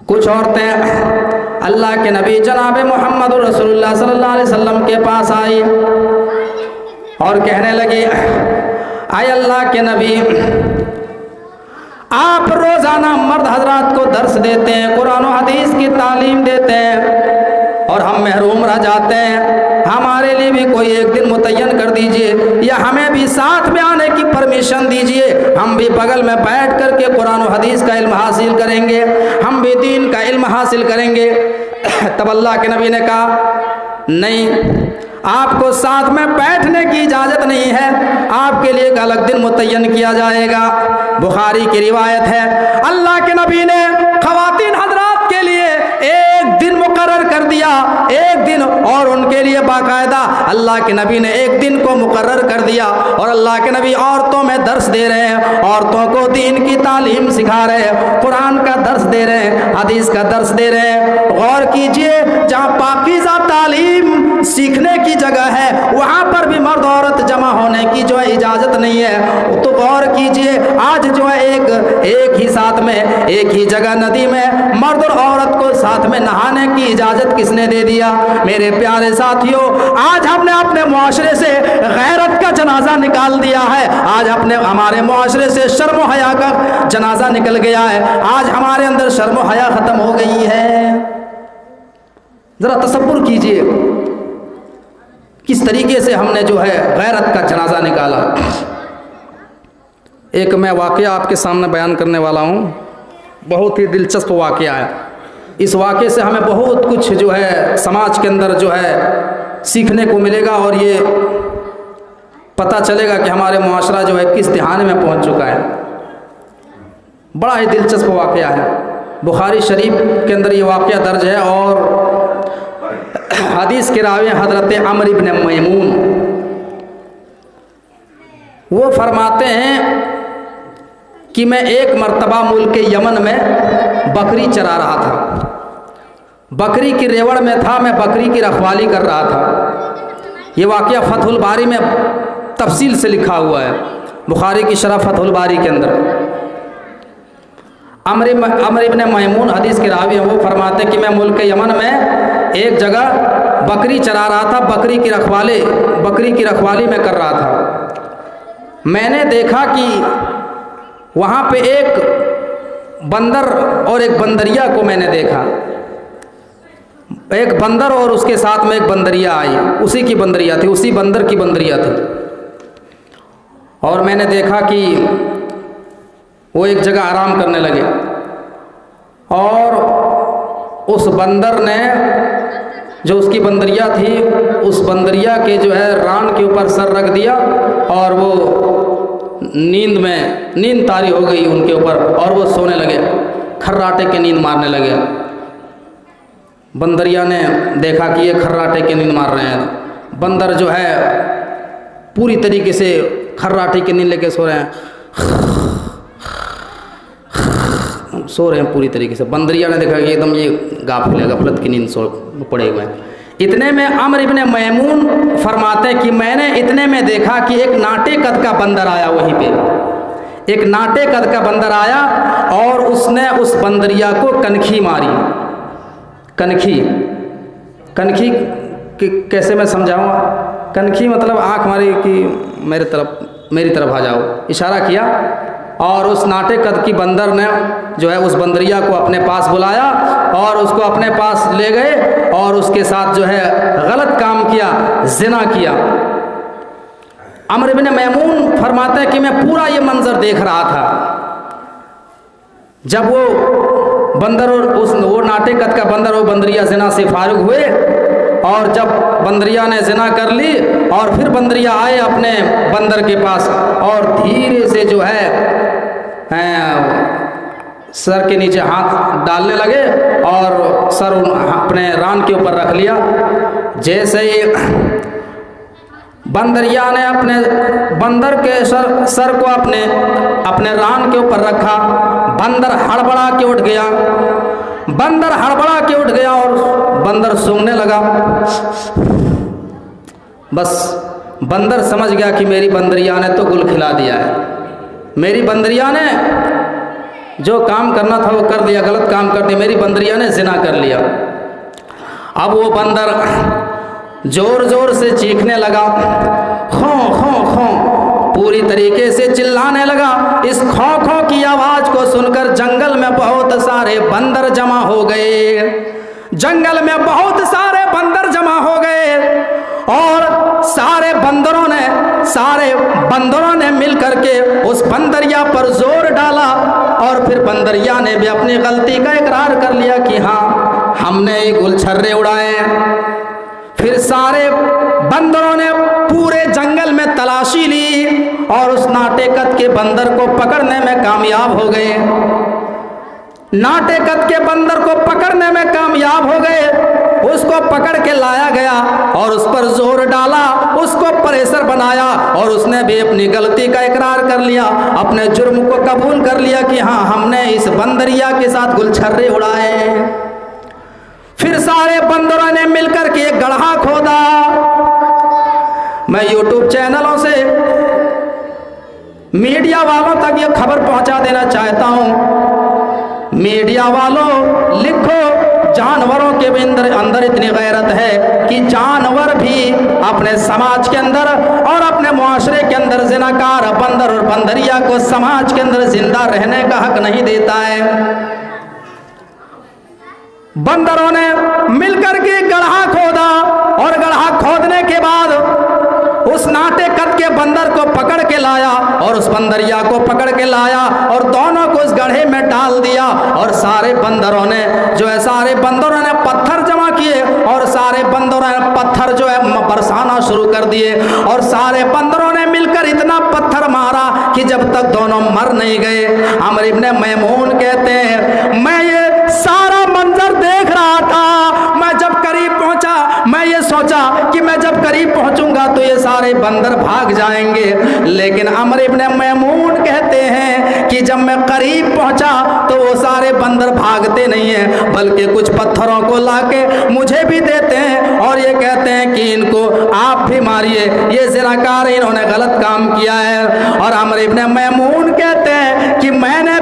कुछ औरतें अल्लाह के नबी जनाब मोहम्मद रसूलुल्लाह सल्लल्लाहु अलैहि वसल्लम के पास आई और कहने लगी, आए अल्लाह के नबी, आप रोज़ाना मर्द हजरात को दर्स देते हैं, कुरान और हदीस की तालीम देते हैं और हम महरूम रह जाते हैं। हमारे लिए भी कोई एक दिन मुतय्यन कर दीजिए या हमें भी साथ में आने की परमिशन दीजिए, हम भी बगल में बैठ करके कुरान और हदीस का इल्म हासिल करेंगे, हम भी दीन का इल्म हासिल करेंगे। तब अल्लाह के नबी ने कहा, नहीं, आपको साथ में बैठने की इजाज़त नहीं है, आपके लिए एक अलग दिन मुतय्यन किया जाएगा। बुखारी की रिवायत है, अल्लाह के नबी ने ख़वातीन हज़रात के लिए एक दिन मुकर्रर कर दिया, एक दिन, और उनके लिए बाकायदा अल्लाह के नबी ने एक दिन को मुकर्रर कर दिया और अल्लाह के नबी औरतों में दर्स दे रहे हैं, औरतों को दीन की तालीम सिखा रहे हैं, कुरान का दर्स दे रहे हैं, हदीस का दर्स दे रहे हैं। गौर कीजिए, जहाँ पाकीज़ा तालीम सीखने की जगह है वहाँ पर भी मर्द औरत जमा होने की जो है इजाज़त नहीं है। तो गौर कीजिए, आज जो है एक ही साथ में, एक ही जगह नदी में मर्द और औरत को साथ में नहाने की इजाज़त किसने दे दिया? मेरे प्यारे साथियों, आज हमने अपने मुआशरे से गैरत का जनाजा निकाल दिया है, आज हमारे मुआशरे से शर्म व हया का जनाजा निकल गया है, आज हमारे अंदर शर्म व हया ख़त्म हो गई है। ज़रा तसव्वुर कीजिए किस तरीके से हमने जो है गैरत का जनाजा निकाला। एक मैं वाक़या आपके सामने बयान करने वाला हूँ, बहुत ही दिलचस्प वाक़या है। इस वाक़े से हमें बहुत कुछ जो है समाज के अंदर जो है सीखने को मिलेगा और ये पता चलेगा कि हमारे मुआशरा जो है किस दिहाने में पहुँच चुका है। बड़ा ही दिलचस्प वाक़या है, बुखारी शरीफ के अंदर ये वाक़या दर्ज है और हदीस के रावी हज़रत अमर इब्न मैमून, वो फरमाते हैं कि मैं एक मर्तबा मुल्क यमन में बकरी चरा रहा था, बकरी की रेवड़ में था, मैं बकरी की रखवाली कर रहा था। ये वाक़या फतहुल बारी में तफसील से लिखा हुआ है, बुखारी की शरह फतहुल बारी के अंदर। अमर इब्न मैमून हदीस के रावी हैं, वो फरमाते कि मैं मुल्क यमन में एक जगह बकरी चरा रहा था, बकरी की रखवाली में कर रहा था। मैंने देखा कि वहाँ पे एक बंदर और एक बंदरिया को मैंने देखा, एक बंदर और उसके साथ में एक बंदरिया आई, उसी की बंदरिया थी, उसी बंदर की बंदरिया थी। और मैंने देखा कि वो एक जगह आराम करने लगे और उस बंदर ने, जो उसकी बंदरिया थी, उस बंदरिया के जो है रान के ऊपर सर रख दिया और वो नींद तारी हो गई उनके ऊपर और वो सोने लगे, खर्राटे के नींद मारने लगे। बंदरिया ने देखा कि ये खर्राटे के नींद मार रहे हैं। बंदर जो है पूरी तरीके से खर्राटे की नींद लेके सो रहे हैं, पूरी तरीके से। बंदरिया ने देखा कि एकदम ये गफलत की नींद सो पड़े हुए हैं। इतने में अमर इब्न मैमून फरमाते हैं कि मैंने इतने में देखा कि एक नाटे कद का बंदर आया, वहीं पे एक नाटे कद का बंदर आया और उसने उस बंदरिया को कनखी मारी। कनखी कैसे मैं समझाऊँ? कनखी मतलब आँख मारी कि मेरी तरफ आ जाओ, इशारा किया और उस नाटे कद की बंदर ने जो है उस बंदरिया को अपने पास बुलाया और उसको अपने पास ले गए और उसके साथ जो है गलत काम किया, ज़िना किया। अमर इब्न मैमून फरमाते हैं कि मैं पूरा ये मंजर देख रहा था। जब वो बंदर और वो नाटे कद का बंदर और बंदरिया ज़िना से फारिग हुए और जब बंदरिया ने ज़िना कर ली और फिर बंदरिया आए अपने बंदर के पास और धीरे से जो है सर के नीचे हाथ डालने लगे और सर अपने रान के ऊपर रख लिया। जैसे ही बंदरिया ने अपने बंदर के सर को अपने रान के ऊपर रखा, बंदर हड़बड़ा के उठ गया और बंदर सूंघने लगा। बस बंदर समझ गया कि मेरी बंदरिया ने तो गुल खिला दिया है, मेरी बंदरिया ने जो काम करना था वो कर दिया, गलत काम कर दिया, मेरी बंदरिया ने जिना कर लिया। अब वो बंदर जोर जोर से चीखने लगा, खो खो खो, पूरी तरीके से चिल्लाने लगा। इस खो खो की आवाज को सुनकर जंगल में बहुत सारे बंदर जमा हो गए। जंगल में बहुत सारे बंदर जमा हो गए और सारे बंदरों ने मिल करके उस बंदरिया पर जोर डाला और फिर बंदरिया ने भी अपनी गलती का इकरार कर लिया कि हाँ, हमने ये गुलछर्रे उड़ाए। फिर सारे बंदरों ने पूरे जंगल में तलाशी ली और उस नाटे कद के बंदर को पकड़ने में कामयाब हो गए। नाटे कद के बंदर को पकड़ने में कामयाब हो गए। उसको पकड़ के लाया गया और उस पर जोर डाला, उसको प्रेशर बनाया और उसने भी अपनी गलती का इकरार कर लिया, अपने जुर्म को कबूल कर लिया कि हाँ, हमने इस बंदरिया के साथ गुलछर्रे उड़ाए। फिर सारे बंदरों ने मिलकर के एक गड्ढा खोदा। मैं यूट्यूब चैनलों से मीडिया वालों तक ये खबर पहुंचा देना चाहता हूं, मीडिया वालों लिखो, जानवरों के भी अंदर इतनी गैरत है कि जानवर भी अपने समाज के अंदर और अपने मुआशरे के अंदर जिनाकार बंदर और बंदरिया को समाज के अंदर जिंदा रहने का हक नहीं देता है। बंदरों ने मिलकर के गड्ढा खोदा और गड्ढा खोदने के बाद उस नाटे कद के बंदर को पकड़ के लाया और उस बंदरिया को पकड़ के लाया और दोनों को उस गड्ढे में डाल दिया। और सारे बंदरों ने पत्थर जमा किए और सारे बंदरों ने पत्थर जो है बरसाना शुरू कर दिए और सारे बंदरों ने मिलकर इतना पत्थर मारा कि जब तक दोनों मर नहीं गए। अमर इब्ने मैमून कहते हैं, मैं ये सारा मंजर देख रहा था, मैं जब करीब पहुंचा मैं ये सोचा कि मैं जब करीब पहुंचूंगा तो ये सारे बंदर भाग जाएंगे, लेकिन अमर इब्ने मैमून कहते हैं कि जब मैं करीब पहुंचा तो वो सारे बंदर भागते नहीं हैं, बल्कि कुछ पत्थरों को लाके मुझे भी देते हैं और ये कहते हैं कि इनको आप भी मारिए, ये ज़िनाकार, इन्होंने गलत काम किया है। और अमर इब्ने मैमून कहते हैं कि मैंने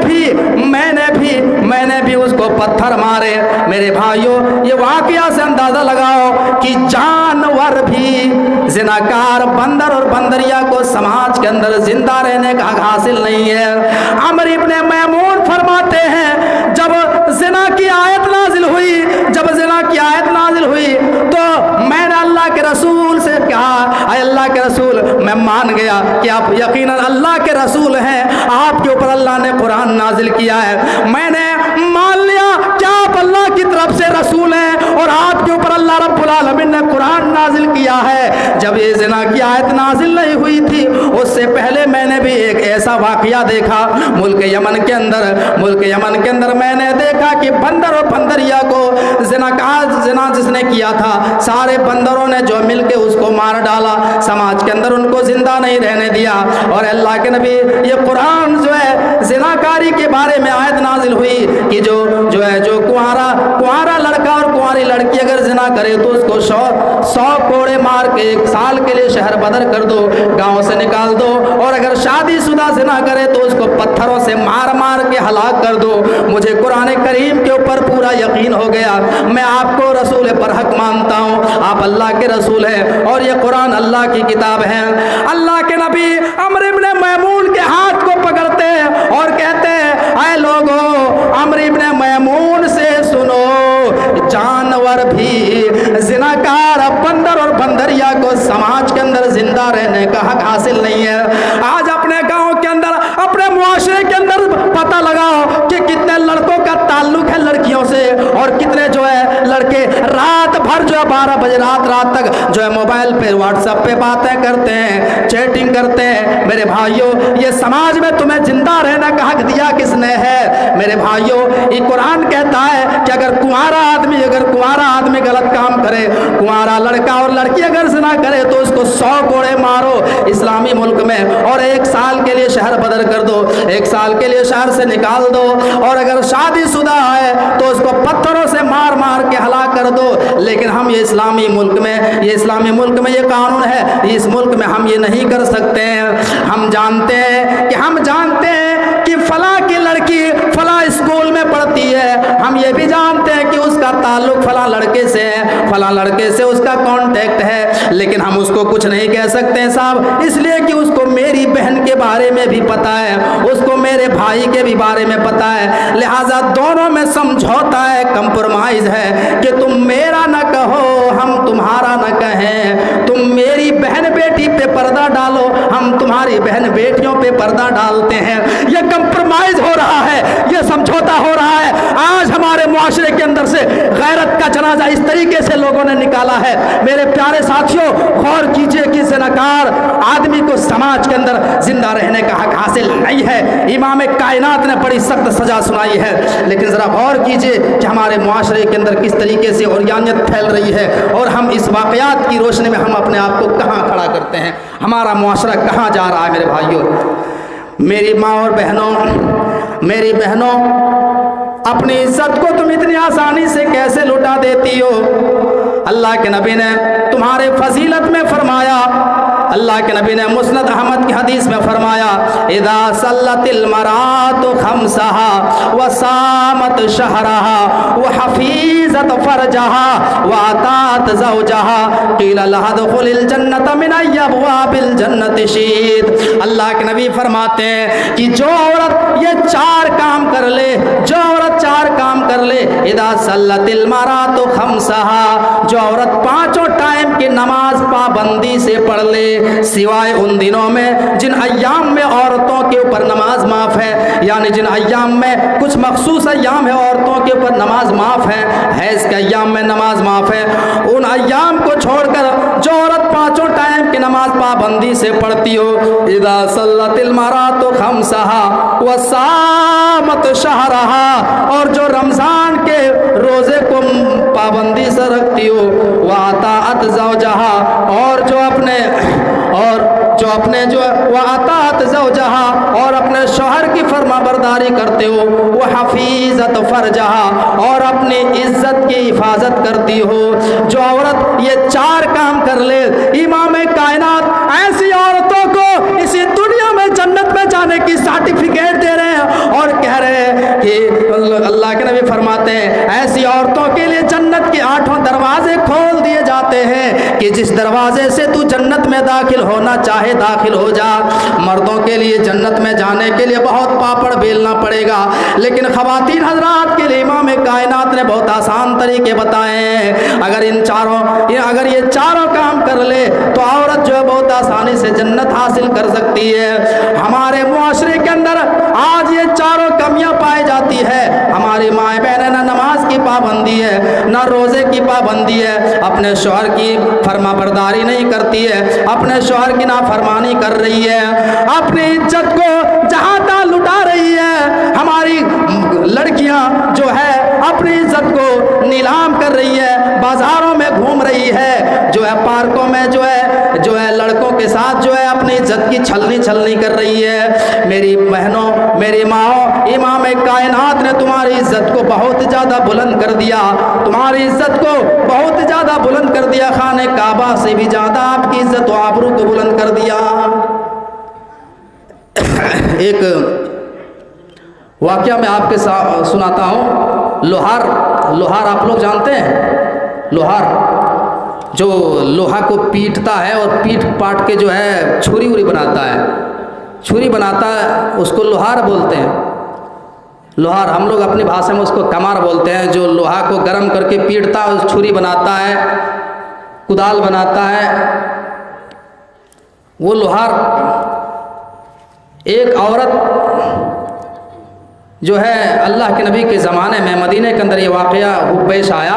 भी उसको पत्थर मारे। मेरे भाइयों, ये वाकया से अंदाजा लगाओ कि जानवर भी ज़िनाकार बंदर और बंदरिया को समाज के अंदर जिंदा रहने का हक हासिल नहीं है। अमर इब्ने मैमून फरमाते हैं, जब ज़िना की आयत नाजिल हुई तो मैंने अल्लाह के रसूल से कहा, अल्लाह के रसूल, मैं मान गया कि आप यकीनन अल्लाह के रसूल हैं, आपके ऊपर अल्लाह ने कुरान नाजिल किया है। मैंने मान लिया कि आप अल्लाह की तरफ से रसूल हैं और आपके ऊपर अल्लाह रब्बुल आलमीन ने कुरान नाजिल किया है। जब ये ज़िना की आयत नाजिल नहीं हुई थी, उससे पहले मैंने भी एक ऐसा वाकया देखा मुल्क यमन के अंदर मैंने देखा कि बंदर और बंदरिया को ज़िना जिसने किया था, सारे बंदरों ने जो मिलके उसको मार डाला, समाज के अंदर उनको जिंदा नहीं रहने दिया। और अल्लाह के नबी, ये कुरान जो है ज़िनाकारी के बारे में आयत नाजिल हुई कि जो कुंवारा लड़का और कुंवारी लड़की अगर ज़िना करे तो उसको 100 कोड़े मार के 1 साल के लिए शहर बदर कर दो, गांव से निकाल दो। और अगर शादीशुदा ज़िना करे तो उसको पत्थरों से मार मार के हलाक कर दो। मुझे कुरान करीम के ऊपर पूरा यकीन हो गया, मैं आपको रसूल पर हक मानता हूँ, आप अल्लाह के रसूल हैं और ये कुरान अल्लाह की किताब है। अल्लाह के नबी अमर इब्ने मैमून के हाथ को पकड़ते हैं और कहते हैं, ऐ लोगों, अमर इब्ने मैमून से सुनो, जानवर भी ज़िनाकार बंदर और बंदरिया को समाज के अंदर जिंदा रहने का हक हासिल नहीं है। आज अपने गांव के अंदर, अपने मुआशरे के अंदर पता लगाओ कि कितने लड़कों का ताल्लुक है लड़कियों से और कितने जो है लड़के रात भर जो है 12 बजे रात तक जो है मोबाइल पे, व्हाट्सएप पे बातें करते हैं, चैटिंग करते हैं। मेरे भाइयों, ये समाज में तुम्हें जिंदा रहने का हक दिया किसने है? मेरे भाइयों, ये कुरान कहता है कि अगर कुंवारा आदमी गलत काम करे, कुंवारा लड़का और लड़की अगर ज़िना करे तो उसको 100 कोड़े मारो इस्लामी मुल्क में और 1 साल के लिए शहर बदर कर दो, 1 साल के लिए शहर से निकाल दो। और अगर शादीशुदा है तो उसको पत्थरों से मार मार के हलाक कर दो। लेकिन हम ये इस्लामी मुल्क में ये कानून है, इस मुल्क में हम ये नहीं कर सकते हैं। हम जानते हैं कि फलां की लड़की फला स्कूल में पढ़ती है, हम ये भी जानते हैं कि उसका ताल्लुक फला लड़के से है, फला लड़के से उसका कांटेक्ट है, लेकिन हम उसको कुछ नहीं कह सकते हैं साहब, इसलिए कि उसको मेरी बहन के बारे में भी पता है, उसको मेरे भाई के भी बारे में पता है, लिहाजा दोनों में समझौता है, कंप्रोमाइज है कि तुम मेरा न कहो, हम तुम्हारा न कहें, तुम मेरी बहन बेटी पे पर्दा डालो, हम तुम्हारी बहन बेटियों पे पर्दा डालते हैं। यह कंप्रोमाइज हो रहा है, यह समझौता हो रहा है। आज हमारे मुआशरे के अंदर से गैरत का जनाजा इस तरीके से लोगों ने निकाला है। मेरे प्यारे साथियों, गौर कीजिए कि ज़िनाकार आदमी को समाज के अंदर जिंदा रहने का हक हासिल नहीं है। इमाम कायनात ने बड़ी सख्त सजा सुनाई है, लेकिन ज़रा गौर कीजिए कि हमारे मुआशरे के अंदर किस तरीके से औरियानियत फैल रही है, और हम इस वाक़यात की रोशनी में हम अपने आप को कहाँ खड़ा करते हैं, हमारा मुआशरा कहाँ जा रहा है। मेरे भाइयों, मेरी माँ और बहनों, मेरी बहनों, अपनी इज्जत को तुम इतनी आसानी से कैसे लुटा देती हो? अल्लाह के नबी ने तुम्हारे फजीलत में फरमाया, अल्लाह के नबी ने मुस्नद अहमद की हदीस में फरमाया, इदा सल्लतिल मरातु खम्सहा व सामत शहरहा व हफीजत फरजहा व अतात ज़ौजहा क़ील लहा दुख़ुलिल जन्नत मिन अब्वाबिल जन्नति शीत। अल्लाह के नबी फरमाते हैं कि जो औरत ये चार काम कर ले, जो औरत चार काम कर ले, इदा सल्लतिल मरातु खम्सहा, जो औरत पांचों टाइम की नमाज पाबंदी से पढ़ ले, सिवाय उन दिनों में जिन अय्याम में औरतों के ऊपर नमाज माफ़ है, यानी जिन अय्याम में कुछ मखसूस अय्याम है औरतों के ऊपर नमाज माफ़ है, हैज़ के अय्याम में नमाज माफ़ है, उन अय्याम को छोड़कर जो औरत पांचों टाइम की नमाज पाबंदी से पढ़ती हो, इदा सल्लतिल मरातु खम्सहा व सामत शहरहा, और जो रमज़ान के रोज़े को पाबंदी से रखती हो, व अतात ज़ौजहा, और जो अपने और अपने शौहर की फरमाबरदारी करते हो, वह हफीजत फरजहा, और अपनी इज्जत की हिफाजत करती हो। जो औरत ये चार काम कर ले, इमाम कायनात ऐसी औरतों को इसी दुनिया में जन्नत में जाने की सर्टिफिकेट दे रहे हैं और कह रहे हैं कि अल्लाह के नबी फरमाते हैं, ऐसी औरतों के लिए जन्नत के 8 दरवाजे खोल दिए जाते हैं कि जिस दरवाजे से तू जन्नत में दाखिल होना चाहे दाखिल हो जा। मर्दों के लिए जन्नत में जाने के लिए बहुत पापड़ बेलना पड़ेगा, लेकिन ख़वातीन हजरात के लिए इमाम कायनात ने बहुत आसान तरीके बताए हैं। अगर ये चारों काम कर ले तो औरत जो है बहुत आसानी से जन्नत हासिल कर सकती है। हमारे मुआशरे के अंदर आज ये चारों कमियां पाई जाती है। हमारी माएँ बहनें ना नमाज की पाबंदी है, ना रोज़े की पाबंदी है, अपने शौहर की फरमाबरदारी नहीं करती है, अपने शौहर की नाफरमानी कर रही है, अपनी इज्जत को जहाँ तहाँ लुटा रही है। हमारी लड़कियाँ जो है अपनी इज्जत को नीलाम कर रही है, बाजारों में घूम रही है, जो है पार्कों में जो है लड़कों के साथ जो है अपनी इज्जत की छलनी कर रही है। मेरी बहनों, मेरी माओ, इमाम कायनात ने तुम्हारी इज्जत को बहुत ज़्यादा बुलंद कर दिया, तुम्हारी इज्जत को बहुत ज़्यादा बुलंद कर दिया, खाने काबा से भी ज़्यादा आपकी इज्जत व आबरू को बुलंद कर दिया। एक वाक़या मैं आपके साथ सुनाता हूँ। लोहार आप लोग जानते हैं? लोहार जो लोहा को पीटता है और पीट पाट के जो है छुरी उरी बनाता है, छुरी बनाता है, उसको लोहार बोलते हैं। लोहार हम लोग अपनी भाषा में उसको कमार बोलते हैं। जो लोहा को गर्म करके पीटता है, छुरी बनाता है, कुदाल बनाता है, वो लोहार। एक औरत जो है अल्लाह के नबी के ज़माने में मदीने के अंदर ये वाक़या पेश आया।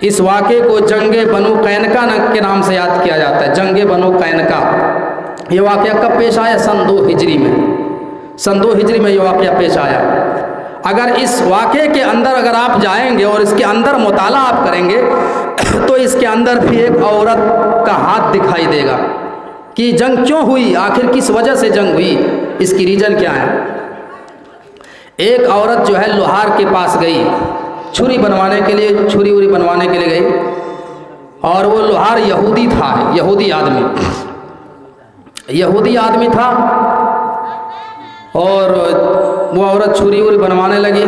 इस वाक़े को जंगे बनु कैनका के नाम से याद किया जाता है। जंगे बनु कैनका, ये वाक़या कब पेश आया? सन 2 हिजरी में। सन 2 हिजरी में ये वाक़या पेश आया। अगर इस वाक़े के अंदर अगर आप जाएंगे और इसके अंदर मुताला आप करेंगे तो इसके अंदर भी एक औरत का हाथ दिखाई देगा कि जंग क्यों हुई, आखिर किस वजह से जंग हुई, इसकी रीज़न क्या है। एक औरत जो है लोहार के पास गई, छुरी बनवाने के लिए, छुरी उरी बनवाने के लिए गई, और वो लोहार यहूदी था, यहूदी आदमी था, और वो औरत छुरी उरी बनवाने लगी।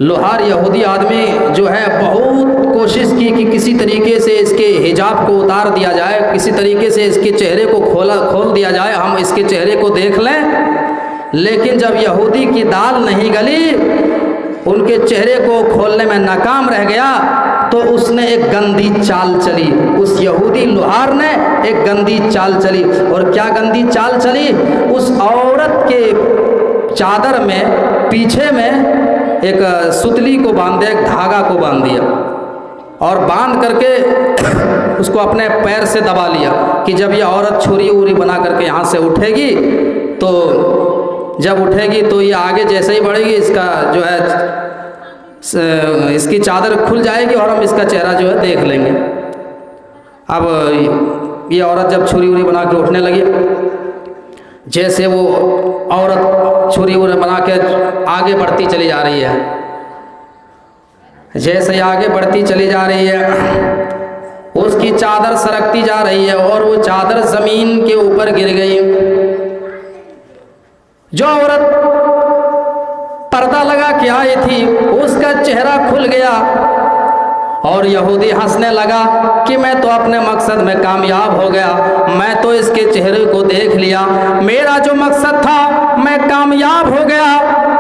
लोहार यहूदी आदमी जो है बहुत कोशिश की कि किसी तरीके से इसके हिजाब को उतार दिया जाए, किसी तरीके से इसके चेहरे को खोल दिया जाए, हम इसके चेहरे को देख लें। लेकिन जब यहूदी की दाल नहीं गली, उनके चेहरे को खोलने में नाकाम रह गया, तो उसने एक गंदी चाल चली। उस यहूदी लोहार ने एक गंदी चाल चली। और क्या गंदी चाल चली? उस औरत के चादर में पीछे में एक सुतली को बांध दिया, एक धागा को बांध दिया, और बांध करके उसको अपने पैर से दबा लिया कि जब ये औरत छुरी उरी बना करके यहाँ से उठेगी, तो जब उठेगी तो ये आगे जैसे ही बढ़ेगी, इसका जो है इसकी चादर खुल जाएगी और हम इसका चेहरा जो है देख लेंगे। अब ये औरत जब छुरी उरी बना के उठने लगी, जैसे वो औरत छुरी उरी बना के आगे बढ़ती चली जा रही है, जैसे आगे बढ़ती चली जा रही है, उसकी चादर सरकती जा रही है और वो चादर जमीन के ऊपर गिर गई। जो औरत पर्दा लगा के आई थी, उसका चेहरा खुल गया और यहूदी हंसने लगा कि मैं तो अपने मकसद में कामयाब हो गया, मैं तो इसके चेहरे को देख लिया, मेरा जो मकसद था मैं कामयाब हो गया,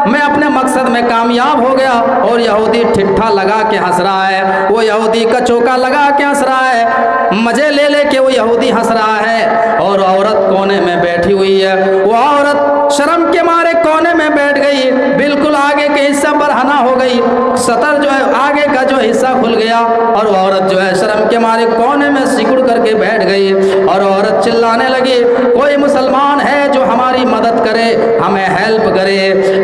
मैं अपने मकसद में कामयाब हो गया। और यहूदी ठिठ्ठा लगा के हंस रहा है, वो यहूदी का चौका लगा के हंस रहा है, मजे ले ले के वो यहूदी हंस रहा है। और औरत कोने में बैठी हुई है, वो औरत शर्म के मारे कोने में बैठ गई, बिल्कुल आगे के हिस्सा पर हना हो गई, सतर जो है आगे का जो हिस्सा खुल गया और वो औरत जो है शर्म के मारे कोने में सिकुड़ करके बैठ गई। और औरत चिल्लाने लगी, कोई मुसलमान है जो हमारी मदद करे, हमें हेल्प करे।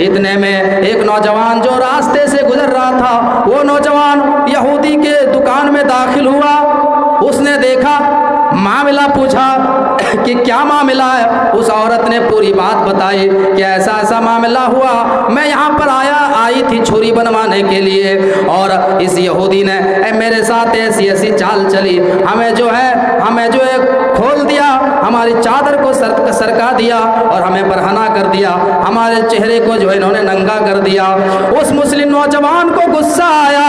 इतने में एक नौजवान जो रास्ते से गुजर रहा था, वो नौजवान यहूदी के दुकान में दाखिल हुआ। उसने देखा, मामला पूछा कि क्या मामला है। उस औरत ने पूरी बात बताई कि ऐसा ऐसा मामला हुआ, मैं यहाँ पर आई थी छुरी बनवाने के लिए, और इस यहूदी ने मेरे साथ ऐसी ऐसी चाल चली, हमें जो है खोल दिया, हमारी चादर को सरका दिया और हमें बरहना कर दिया, हमारे चेहरे को जो है इन्होंने नंगा कर दिया। उस मुस्लिम नौजवान को गुस्सा आया,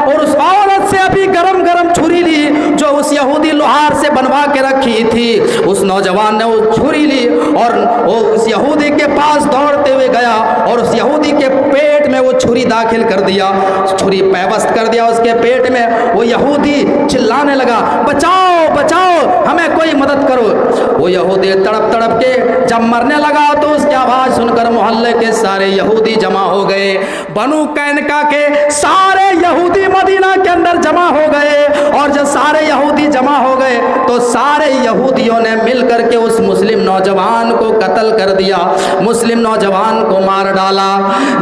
और उस औरत से अभी गरम गरम छुरी ली जो उस यहूदी लोहार से बनवा के रखी थी। उस नौजवान ने वो छुरी ली और वो उस यहूदी के पास दौड़ते हुए गया और उस यहूदी के पेट में वो छुरी दाखिल कर दिया, छुरी पैबस्त कर दिया उसके पेट में। वो यहूदी चिल्लाने लगा, बचाओ बचाओ, हमें कोई मदद करो। वो यहूदी तड़प तड़प के जब मरने लगा तो उसकी आवाज़ सुनकर मोहल्ले के सारे यहूदी जमा हो गए। बनु कैनका के सारे यहूदी मदीना के अंदर जमा हो गए, और जब सारे यहूदी जमा हो गए तो सारे यहूदियों ने मिलकर के उस मुस्लिम नौजवान को कत्ल कर दिया, मुस्लिम नौजवान को मार डाला।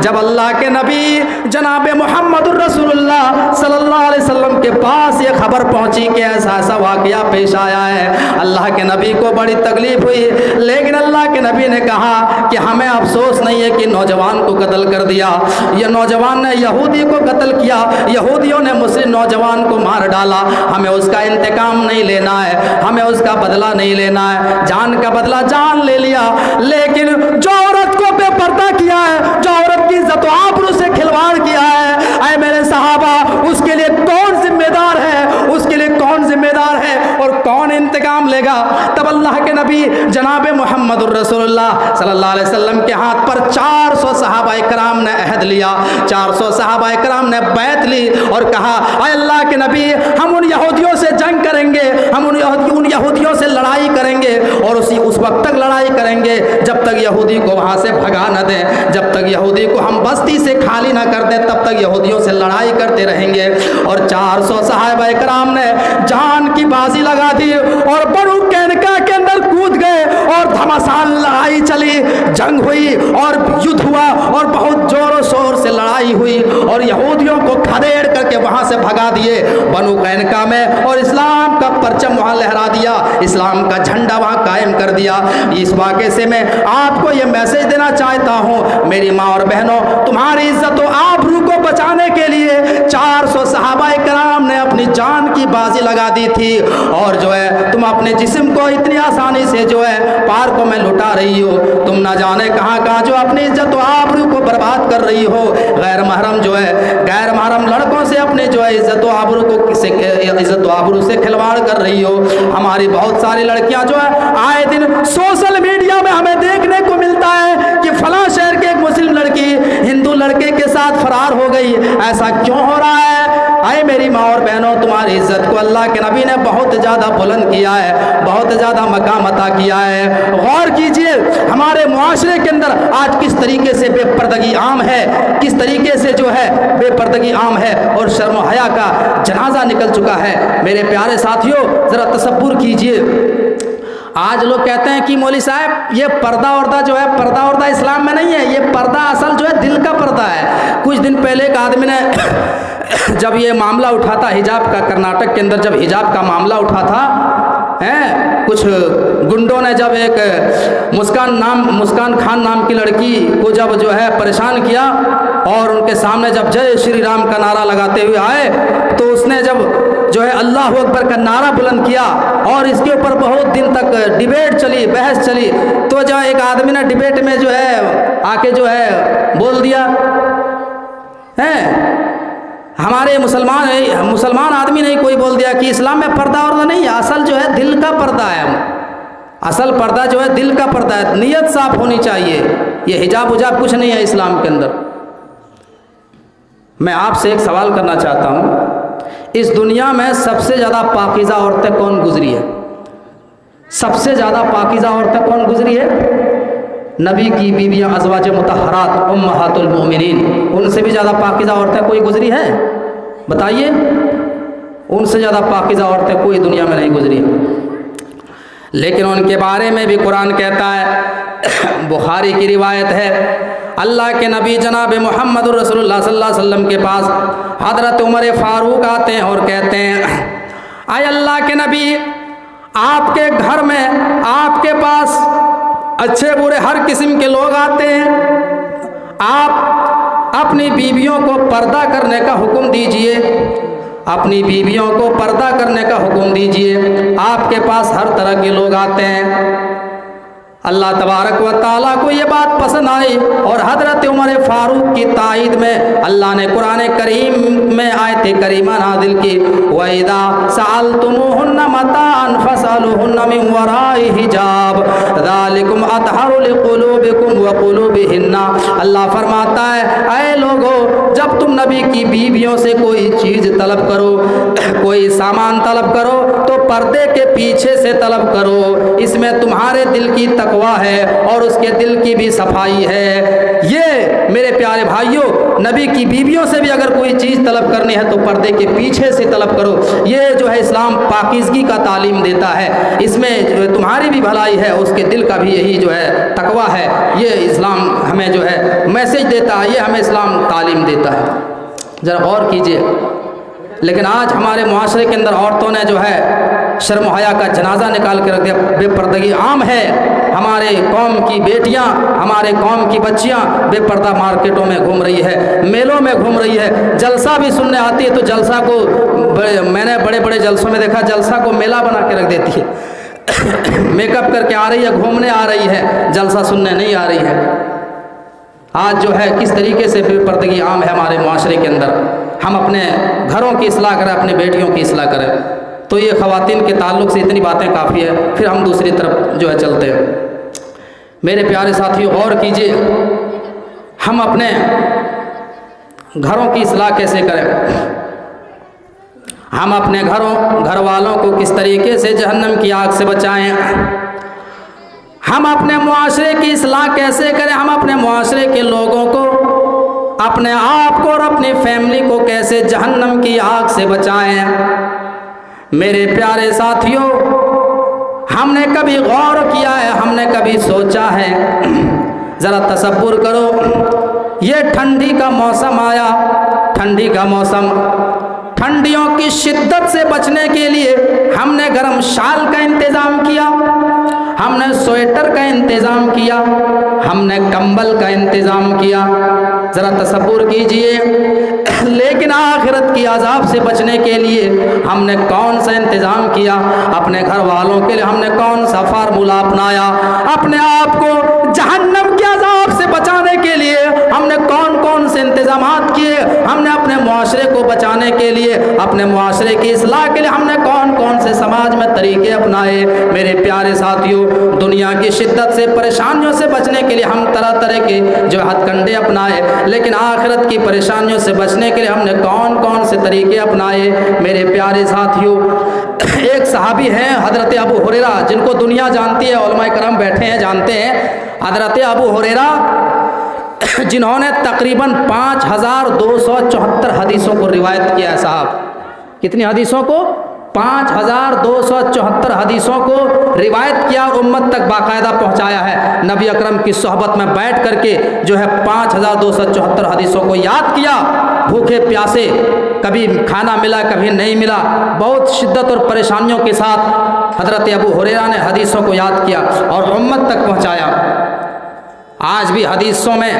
जब अल्लाह के नबी जनाब मुहम्मदुर रसूलुल्लाह सल्लल्लाहु अलैहि वसल्लम के पास ये खबर पहुंची कि ऐसा ऐसा वाकया पेश आया है, अल्लाह के नबी को बड़ी तकलीफ हुई, लेकिन अल्लाह के नबी ने कहा कि हमें अफसोस नहीं है कि नौजवान को कत्ल कर दिया। ये नौजवान ने यहूदी को कत्ल किया, यहूदियों ने मुस्लिम नौजवान को मार डाला, हमें उसका इंतकाम नहीं लेना है, हमें उसका बदला नहीं लेना है, जान का बदला जान ले लिया। लेकिन जो औरत को बेपर्दा किया है, जो औरत की इज्जत व आबरू से खिलवाड़ किया है, ऐ मेरे सहाबा, उसके लिए कौन जिम्मेदार है, उसके लिए कौन जिम्मेदार है और कौन इंतकाम लेगा। तब अल्लाह के नबी जनाब मुहम्मदुर रसूलुल्लाह सल्लल्लाहु अलैहि वसल्लम के हाथ पर 400 सहाबाए कराम ने अहद लिया, 400 सहाबाए कराम ने बैत ली और कहा, ऐ अल्लाह के नबी, हम उन यहूदियों से जंग करेंगे, हम उन यहूदियों से लड़ाई करेंगे, और उस वक्त तक लड़ाई करेंगे जब तक यहूदी को वहाँ से भगा न दें, जब तक यहूदी को हम बस्ती से खाली ना कर दें, तब तक यहूदियों से लड़ाई करते रहेंगे। और 400 सहाबाए कराम ने जान की बाजी लगा दी और बनु कैनका के अंदर कूद गए और घमासान लड़ाई चली, जंग हुई और युद्ध हुआ और बहुत जोरों शोर से लड़ाई हुई और यहूदियों को खदेड़ करके वहां से भगा दिए बनु कैनका में, और इस्लाम का परचम वहां लहरा दिया, इस्लाम का झंडा वहां कायम कर दिया। इस वाक़े से मैं आपको ये मैसेज देना चाहता हूँ, मेरी माँ और बहनों, तुम्हारी इज्जत और आबरू को बचाने के लिए 400 सहाबाए कराम ने अपनी जान की बाजी लगा दी थी और जो है तुम अपने जिस्म को इतनी आसानी से जो है पार्कों में लुटा रही हो। तुम ना जाने कहाँ कहाँ जो अपनी इज्जत व आबरू को बर्बाद कर रही हो। गैर महरम जो है गैर महरम लड़कों से अपने जो है इज्जत व आबरू से खिलवाड़ कर रही हो। हमारी बहुत सारी लड़कियां जो है आए दिन सोशल मीडिया में हमें देखने को मिलता है कि फलां शहर के एक मुस्लिम लड़की हिंदू लड़के के साथ फरार हो गई। ऐसा क्यों हो रहा है? आए मेरी माँ और बहनों, तुम्हारी इज्जत को अल्लाह के नबी ने बहुत ज़्यादा बुलंद किया है, बहुत ज़्यादा मकाम अता किया है। गौर कीजिए हमारे मुआशरे के अंदर आज किस तरीके से बेपर्दगी आम है, किस तरीके से जो है बेपर्दगी आम है और शर्म हया का जनाजा निकल चुका है। मेरे प्यारे साथियों, ज़रा तसव्वुर कीजिए, आज लोग कहते हैं कि मौलवी साहब ये पर्दा वर्दा जो है, पर्दा वर्दा इस्लाम में नहीं है, ये पर्दा असल जो है दिल का पर्दा है। कुछ दिन पहले एक आदमी ने जब ये मामला उठा था हिजाब का, कर्नाटक के अंदर जब हिजाब का मामला उठा था, कुछ गुंडों ने जब एक मुस्कान खान नाम की लड़की को जब जो है परेशान किया और उनके सामने जब जय श्री राम का नारा लगाते हुए आए तो उसने जब जो है अल्लाह अकबर का नारा बुलंद किया और इसके ऊपर बहुत दिन तक डिबेट चली, बहस चली। तो जब एक आदमी ने डिबेट में जो है आके जो है बोल दिया हमारे मुसलमान आदमी ने कोई बोल दिया कि इस्लाम में पर्दा वर्दा नहीं है, असल जो है दिल का पर्दा है। असल पर्दा जो है दिल का पर्दा है, नीयत साफ होनी चाहिए। ये हिजाब उजाब कुछ नहीं है इस्लाम के अंदर। मैं आपसे एक सवाल करना चाहता हूँ, इस दुनिया में सबसे ज़्यादा पाकीज़ा औरतें कौन गुजरी है? सबसे ज़्यादा पाकीज़ा औरतें कौन गुजरी है? नबी की बीवियाँ अज़वाज मुतहरात उम्महातुल मोमिनीन। उनसे भी ज़्यादा पाकीज़ा औरतें कोई गुजरी है? बताइए, उनसे ज़्यादा पाकीज़ा औरतें कोई दुनिया में नहीं गुजरी। लेकिन उनके बारे में भी कुरान कहता है, बुखारी की रिवायत है, अल्लाह के नबी जनाब मोहम्मद रसूलुल्लाह सल्लल्लाहु अलैहि वसल्लम के पास हज़रत उमर फ़ारूक आते हैं और कहते हैं, आए अल्लाह के नबी, आपके घर में आपके पास अच्छे बुरे हर किस्म के लोग आते हैं, आप अपनी बीवियों को पर्दा करने का हुक्म दीजिए, अपनी बीवियों को पर्दा करने का हुक्म दीजिए। आपके पास हर तरह के लोग आते हैं। अल्लाह तबारक व ताला को ये बात पसंद आई और हज़रत उमर फ़ारूक की तायद में अल्लाह ने कुरान करीम में आयत करीमा नाज़िल की, वइज़ा सअलतुमूहुन्ना मताअन फसअलूहुन्ना मिन वराइ हिजाब ज़ालिकुम अतहरु लिक़ुलूबिकुम व क़ुलूबिहिन्ना। अल्लाह फरमाता है, ऐ लोगो, जब तुम नबी की बीवियों से कोई चीज़ तलब करो, कोई सामान तलब करो तो पर्दे के पीछे से तलब करो, इसमें तुम्हारे दिल की तकवा है और उसके दिल की भी सफाई है। ये मेरे प्यारे भाइयों, नबी की बीवियों से भी अगर कोई चीज़ तलब करनी है तो पर्दे के पीछे से तलब करो। ये जो है इस्लाम पाकीज़गी का तालीम देता है, इसमें तुम्हारी भी भलाई है, उसके दिल का भी यही जो है तकवा है। ये इस्लाम हमें जो है मैसेज देता है, ये हमें इस्लाम तालीम देता है। ज़रा गौर कीजिए। लेकिन आज हमारे मुआशरे के अंदर औरतों ने जो है शर्म हया का जनाजा निकाल के रख दिया, बेपर्दगी आम है। हमारे कौम की बेटियां, हमारे कौम की बच्चियां बेपर्दा मार्केटों में घूम रही है, मेलों में घूम रही है, जलसा भी सुनने आती है तो जलसा को मैंने बड़े बड़े जलसों में देखा, जलसा को मेला बना के रख देती है। मेकअप करके आ रही है, घूमने आ रही है, जलसा सुनने नहीं आ रही है। आज जो है किस तरीके से बेपर्दगी आम है हमारे मुआशरे के अंदर। हम अपने घरों की इस्लाह करें, अपनी बेटियों की इस्लाह करें। तो ये ख़वातीन के ताल्लुक़ से इतनी बातें काफ़ी है, फिर हम दूसरी तरफ जो है चलते हैं। मेरे प्यारे साथियों, गौर कीजिए, हम अपने घरों की इस्लाह कैसे करें? हम अपने घर वालों को किस तरीके से जहन्नम की आग से बचाएं? हम अपने मुआशरे की इस्लाह कैसे करें? हम अपने मुआशरे के लोगों को, अपने आप को और अपनी फैमिली को कैसे जहन्नम की आग से बचाएं? मेरे प्यारे साथियों, हमने कभी गौर किया है, हमने कभी सोचा है? ज़रा तसव्वुर करो, ये ठंडी का मौसम आया, ठंडी का मौसम, ठंडियों की शिद्दत से बचने के लिए हमने गर्म शाल का इंतज़ाम किया, हमने स्वेटर का इंतज़ाम किया, हमने कंबल का इंतज़ाम किया। ज़रा तसव्वुर कीजिए, लेकिन आखिरत की अजाब से बचने के लिए हमने कौन सा इंतज़ाम किया, अपने घर वालों के लिए हमने कौन सा फार्मूला अपनाया, अपने आप को जहन्नम के अजाब से बचाने के लिए हमने कौन कौन से इंतज़ामात किए, हमने अपने मुआशरे को बचाने के लिए, अपने मुआशरे की इस्लाह के लिए हमने कौन कौन से समाज में तरीके अपनाए। मेरे प्यारे साथियों, दुनिया की शिद्दत से परेशानियों से बचने के लिए हम तरह तरह के जो हथकंडे अपनाए, लेकिन आखिरत की परेशानियों से बचने के लिए हमने कौन कौन से तरीके अपनाए। मेरे प्यारे साथियों, एक सहाबी हैं हज़रत अबू हुरैरा, जिनको दुनिया जानती है, उलमाए करम बैठे हैं जानते हैं। हज़रत अबू हुरैरा जिन्होंने तकरीबन 5274 हदीसों को रिवायत किया है। साहब कितनी हदीसों को? 5274 हदीसों को रिवायत किया और उम्मत तक बाकायदा पहुंचाया है। नबी अकरम की सोहबत में बैठ करके जो है 5274 हदीसों को याद किया, भूखे प्यासे, कभी खाना मिला कभी नहीं मिला, बहुत शिद्दत और परेशानियों के साथ हज़रत अबू हुरैरा ने हदीसों को याद किया और उम्मत तक पहुंचाया। आज भी हदीसों में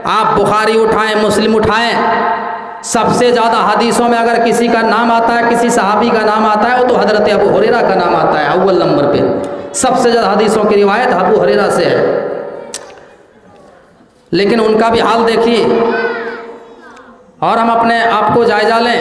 आप बुखारी उठाएं, मुस्लिम उठाएं, सबसे ज़्यादा हदीसों में अगर किसी का नाम आता है, किसी सहाबी का नाम आता है, तो हज़रत अबू हुरैरा का नाम आता है अव्वल नंबर पे। सबसे ज़्यादा हदीसों की रिवायत अबू हुरैरा से है। लेकिन उनका भी हाल देखिए और हम अपने आप को जायजा लें।